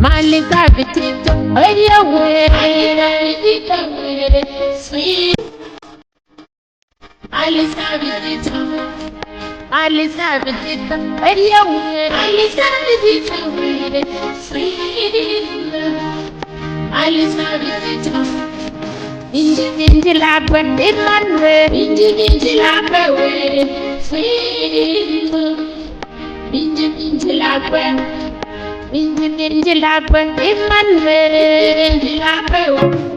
Malika Vitito, away, sweet Alisa Vitito, Alisa Vitito, away, Alisa Vitito, sweet Alisa Vitito. Inji lakwe, imanwe, inji lakwe, sweet Inji lakwe. Minji lakwe, imanwe, lakwe.